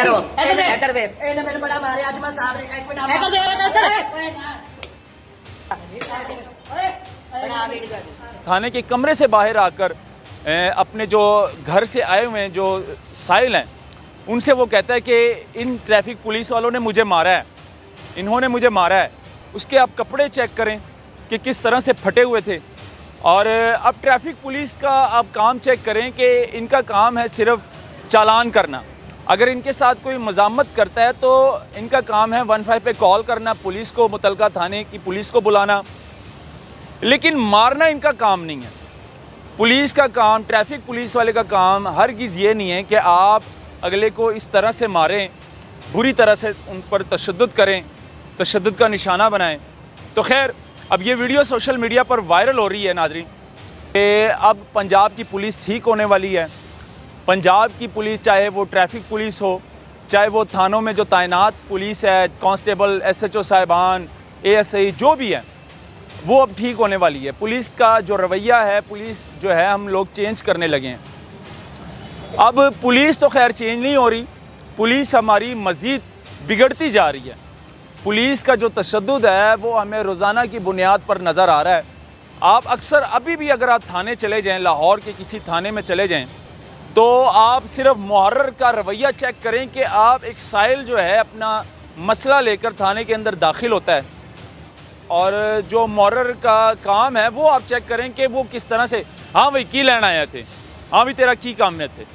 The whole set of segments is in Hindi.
कर रहे हो? इधर दे ए ने मैंने बड़ा मारे आज मैं साहब ने एक मिनट इधर दे बड़ा वीडियो कर थाने के कमरे से बाहर आकर अपने जो घर से आए हुए हैं जो साहिल हैं उनसे वो कहता है कि इन ट्रैफिक पुलिस वालों ने मुझे मारा है, इन्होंने मुझे मारा है। उसके आप कपड़े चेक करें कि किस तरह से फटे हुए थे। और अब ट्रैफिक पुलिस का आप काम चेक करें कि इनका काम है सिर्फ चालान करना। अगर इनके साथ कोई मज़ामत करता है तो इनका काम है 15 पे कॉल करना, पुलिस को, मुतलका थाने की पुलिस को बुलाना, लेकिन मारना इनका काम नहीं है। पुलिस का काम, ट्रैफिक पुलिस वाले का काम हरगिज़ ये नहीं है कि आप अगले को इस तरह से मारें, बुरी तरह से उन पर तशद्दुद करें, तशद्दुद का निशाना बनाएं। तो खैर, अब ये वीडियो सोशल मीडिया पर वायरल हो रही है नाज़रीन कि अब पंजाब की पुलिस ठीक होने वाली है। पंजाब की पुलिस, चाहे वो ट्रैफिक पुलिस हो, चाहे वो थानों में जो तैनात पुलिस है, कांस्टेबल, SHO साहिबान, ASI जो भी है, वो अब ठीक होने वाली है। पुलिस का जो रवैया है, पुलिस जो है, हम लोग चेंज करने लगे हैं। अब पुलिस तो खैर चेंज नहीं हो रही, पुलिस हमारी मज़ीद बिगड़ती जा रही है। पुलिस का जो तशद्दुद है वो हमें रोज़ाना की बुनियाद पर नज़र आ रहा है। आप अक्सर अभी भी अगर आप थाने चले जाएं, लाहौर के किसी थाने में चले जाएं, तो आप सिर्फ मुहर्रर का रवैया चेक करें कि आप एक साहिल जो है अपना मसला लेकर थाने के अंदर दाखिल होता है, और जो मुहर्रर का काम है वो आप चेक करें कि वो किस तरह से, हाँ भाई की लेना आए थे, हाँ भी तेरा की काम में थे,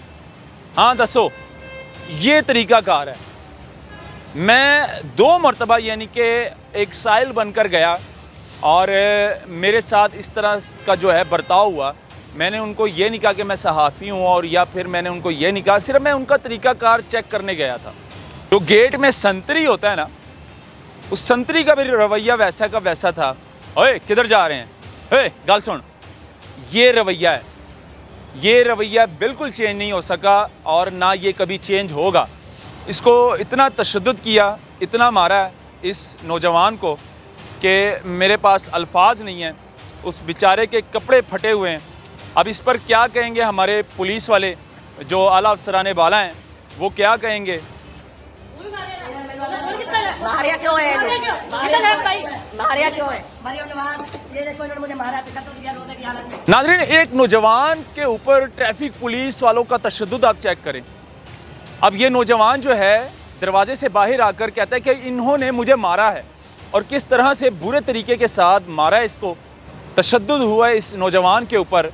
हाँ दसो, ये तरीका कार है। मैं 2 मरतबा यानी कि एक साहिल बनकर गया और मेरे साथ इस तरह का जो है बर्ताव हुआ। मैंने उनको ये नहीं कहा कि मैं सहाफ़ी हूँ, और या फिर मैंने उनको ये नहीं कहा, सिर्फ मैं उनका तरीक़ाकार चेक करने गया था। जो गेट में संतरी होता है ना, उस संतरी का भी रवैया वैसा का वैसा था। ओए किधर जा रहे हैं, ओए गल सुन, ये रवैया है। ये रवैया बिल्कुल चेंज नहीं हो सका और ना ये कभी चेंज होगा। इसको इतना तशद्दुद किया, इतना मारा है इस नौजवान को कि मेरे पास अल्फाज नहीं है। उस बेचारे के कपड़े फटे हुए हैं। अब इस पर क्या कहेंगे हमारे पुलिस वाले जो आला अफसरान बाला हैं, वो क्या कहेंगे? मारिया क्यों है? मारिया क्यों है? मरियम नवाज, ये देखो इन्होंने मुझे मारा, 73 रोजे की हालत में। नाज़रीन, एक नौजवान के ऊपर ट्रैफिक पुलिस वालों का तशद्दुद आप चेक करें। अब ये नौजवान जो है दरवाजे से बाहर आकर कहता है कि इन्होंने मुझे मारा है, और किस तरह से बुरे तरीके के साथ मारा है, इसको तशद्दुद हुआ है इस नौजवान के ऊपर।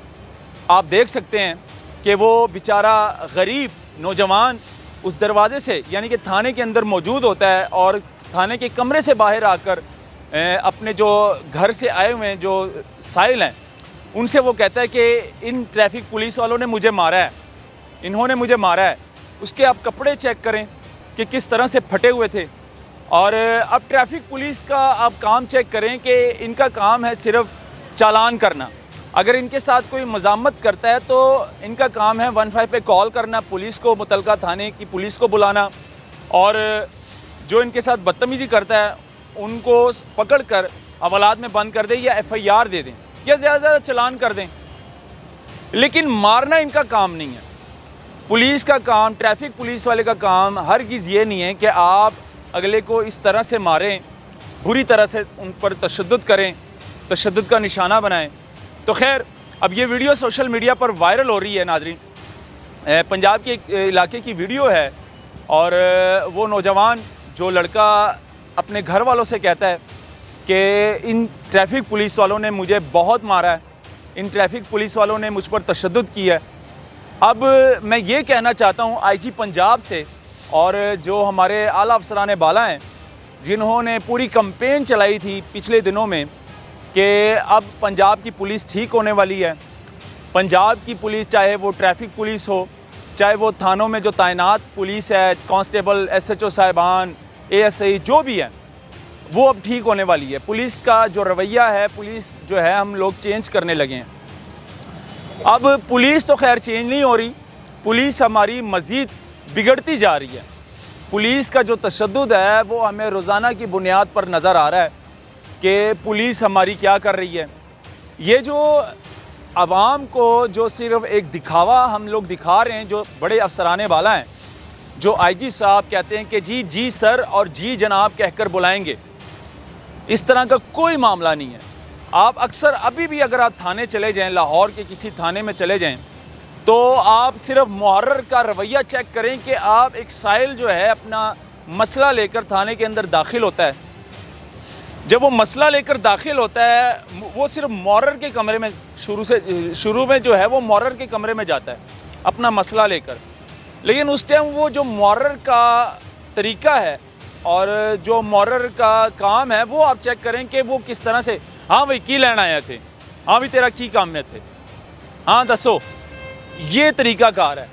आप देख सकते हैं कि वो बेचारा गरीब नौजवान उस दरवाजे से यानी कि थाने के अंदर मौजूद होता है, और थाने के कमरे से बाहर आकर अपने जो घर से आए हुए हैं जो साहिल हैं उनसे वो कहता है कि इन ट्रैफिक पुलिस वालों ने मुझे मारा है, इन्होंने मुझे मारा है। उसके आप कपड़े चेक करें कि किस तरह से फटे हुए थे। और अब ट्रैफिक पुलिस का आप काम चेक करें कि इनका काम है सिर्फ चालान करना। अगर इनके साथ कोई मज़ामत करता है तो इनका काम है 15 पे कॉल करना, पुलिस को, मुतलका थाने की पुलिस को बुलाना, और जो इनके साथ बदतमीज़ी करता है उनको पकड़कर हवालात में बंद कर दें या FIR दे दें या ज़्यादा से ज़्यादा चालान कर दें। लेकिन मारना इनका काम नहीं है। पुलिस का काम, ट्रैफिक पुलिस वाले का काम हरगिज़ ये नहीं है कि आप अगले को इस तरह से मारें, बुरी तरह से उन पर तशद्दुद करें, तशद्दुद का निशाना बनाएं। तो खैर, अब ये वीडियो सोशल मीडिया पर वायरल हो रही है नाज़रीन। पंजाब के एक इलाके की वीडियो है, और वो नौजवान, जो लड़का अपने घर वालों से कहता है कि इन ट्रैफिक पुलिस वालों ने मुझे बहुत मारा है, इन ट्रैफिक पुलिस वालों ने मुझ पर तशद्दुद किया है। अब मैं ये कहना चाहता हूँ IG पंजाब से, और जो हमारे आला अफसरान बाला हैं जिन्होंने पूरी कैंपेन चलाई थी पिछले दिनों में कि अब पंजाब की पुलिस ठीक होने वाली है। पंजाब की पुलिस, चाहे वो ट्रैफिक पुलिस हो, चाहे वो थानों में जो तैनात पुलिस है, कांस्टेबल, SHO साहिबान, ASI जो भी है, वो अब ठीक होने वाली है। पुलिस का जो रवैया है, पुलिस जो है, हम लोग चेंज करने लगे हैं। अब पुलिस तो खैर चेंज नहीं हो रही, पुलिस हमारी मज़ीद बिगड़ती जा रही है। पुलिस का जो तशद्दुद है वो हमें रोज़ाना की बुनियाद पर नज़र आ रहा है कि पुलिस हमारी क्या कर रही है। ये जो आवाम को जो सिर्फ एक दिखावा हम लोग दिखा रहे हैं, जो बड़े अफसराने वाला हैं, जो आईजी साहब कहते हैं कि जी जी सर और जी जनाब कहकर बुलाएंगे, इस तरह का कोई मामला नहीं है। आप अक्सर अभी भी अगर आप थाने चले जाएं, लाहौर के किसी थाने में चले जाएं, तो आप सिर्फ मुहर्रर का रवैया चेक करें कि आप एक साइल जो है अपना मसला लेकर थाने के अंदर दाखिल होता है। जब वो मसला लेकर दाखिल होता है, वो सिर्फ मुहर्रर के कमरे में शुरू में जो है वो मुहर्रर के कमरे में जाता है अपना मसला लेकर। लेकिन उस टाइम वो जो मुहर्रर का तरीका है और जो मुहर्रर का काम है, वो आप चेक करें कि वो किस तरह से, हाँ भाई की लैन आए थे, हाँ भी तेरा की काम में थे, हाँ दसो, ये तरीका कार है।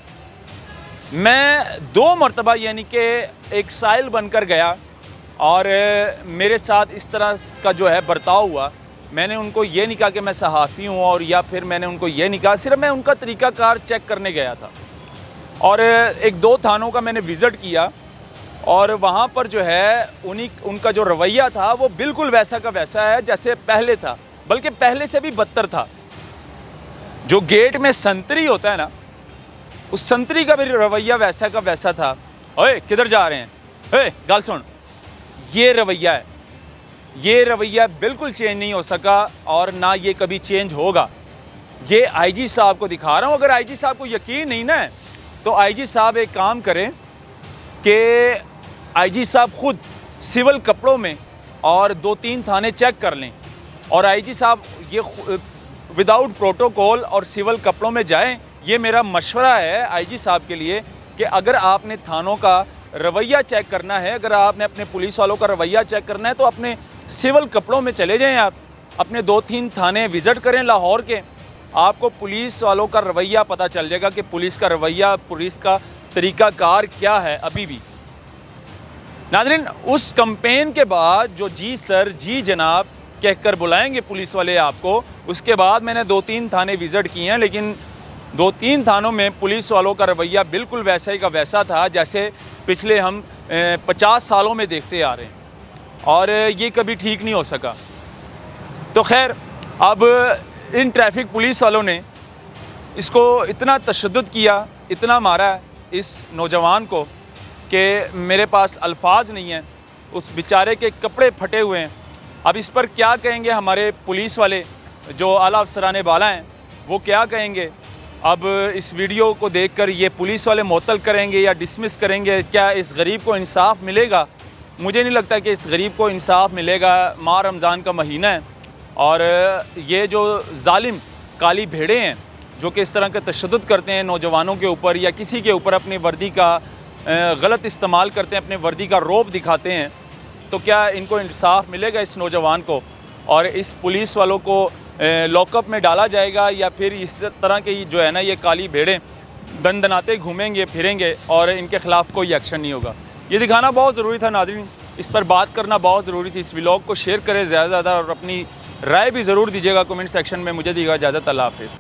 मैं 2 मरतबा यानी कि एक साइल बनकर गया और मेरे साथ इस तरह का जो है बर्ताव हुआ। मैंने उनको ये नहीं कहा कि मैं सहाफ़ी हूँ, और या फिर मैंने उनको ये नहीं कहा, सिर्फ मैं उनका तरीक़ाकार चेक करने गया था। और 1-2 थानों का मैंने विज़िट किया और वहाँ पर जो है उनका जो रवैया था वो बिल्कुल वैसा का वैसा है जैसे पहले था, बल्कि पहले से भी बदतर था। जो गेट में संतरी होता है ना, उस संतरी का भी रवैया वैसा का वैसा था। ओए किधर जा रहे हैं, ओए गाल सुन, ये रवैया है। ये रवैया बिल्कुल चेंज नहीं हो सका और ना ये कभी चेंज होगा। ये आईजी साहब को दिखा रहा हूँ। अगर आईजी साहब को यकीन नहीं ना है तो आईजी साहब एक काम करें कि आईजी साहब खुद सिविल कपड़ों में और 2-3 थाने चेक कर लें, और आईजी साहब ये विदाउट प्रोटोकॉल और सिविल कपड़ों में जाएं। ये मेरा मशवरा है आईजी साहब के लिए कि अगर आपने थानों का रवैया चेक करना है, अगर आपने अपने पुलिस वालों का रवैया चेक करना है, तो अपने सिविल कपड़ों में चले जाएं। आप अपने 2-3 थाने विज़िट करें लाहौर के, आपको पुलिस वालों का रवैया पता चल जाएगा कि पुलिस का रवैया, पुलिस का तरीक़ाकार क्या है अभी भी। नाज़रीन, उस कैंपेन के बाद जो जी सर जी जनाब कहकर बुलाएंगे पुलिस वाले आपको, उसके बाद मैंने 2-3 थाने विज़िट किए हैं, लेकिन 2-3 थानों में पुलिस वालों का रवैया बिल्कुल वैसा ही का वैसा था जैसे पिछले हम 50 सालों में देखते आ रहे हैं, और ये कभी ठीक नहीं हो सका। तो खैर, अब इन ट्रैफिक पुलिस वालों ने इसको इतना तशद्दुद किया, इतना मारा इस नौजवान को कि मेरे पास अल्फाज नहीं हैं। उस बेचारे के कपड़े फटे हुए हैं। अब इस पर क्या कहेंगे हमारे पुलिस वाले जो आला अफसराने बाला हैं, वो क्या कहेंगे? अब इस वीडियो को देखकर ये पुलिस वाले मुअत्तल करेंगे या डिसमिस करेंगे? क्या इस गरीब को इंसाफ मिलेगा? मुझे नहीं लगता कि इस गरीब को इंसाफ मिलेगा। माह रमज़ान का महीना है और ये जो जालिम काली भेड़े हैं जो कि इस तरह के तशद्दुद करते हैं नौजवानों के ऊपर या किसी के ऊपर, अपनी वर्दी का गलत इस्तेमाल करते हैं, अपने वर्दी का रौब दिखाते हैं, तो क्या इनको इंसाफ मिलेगा इस नौजवान को? और इस पुलिस वालों को लॉकअप में डाला जाएगा या फिर इस तरह के जो है ना ये काली भेड़ें दनदनाते घूमेंगे फिरेंगे और इनके ख़िलाफ़ कोई एक्शन नहीं होगा? ये दिखाना बहुत ज़रूरी था नाज़रीन, इस पर बात करना बहुत ज़रूरी थी। इस व्लॉग को शेयर करें ज़्यादा से ज़्यादा और अपनी राय भी ज़रूर दीजिएगा कमेंट सेक्शन में। मुझे दीजिएगा इजाज़त, अल्लाह हाफ़िज़।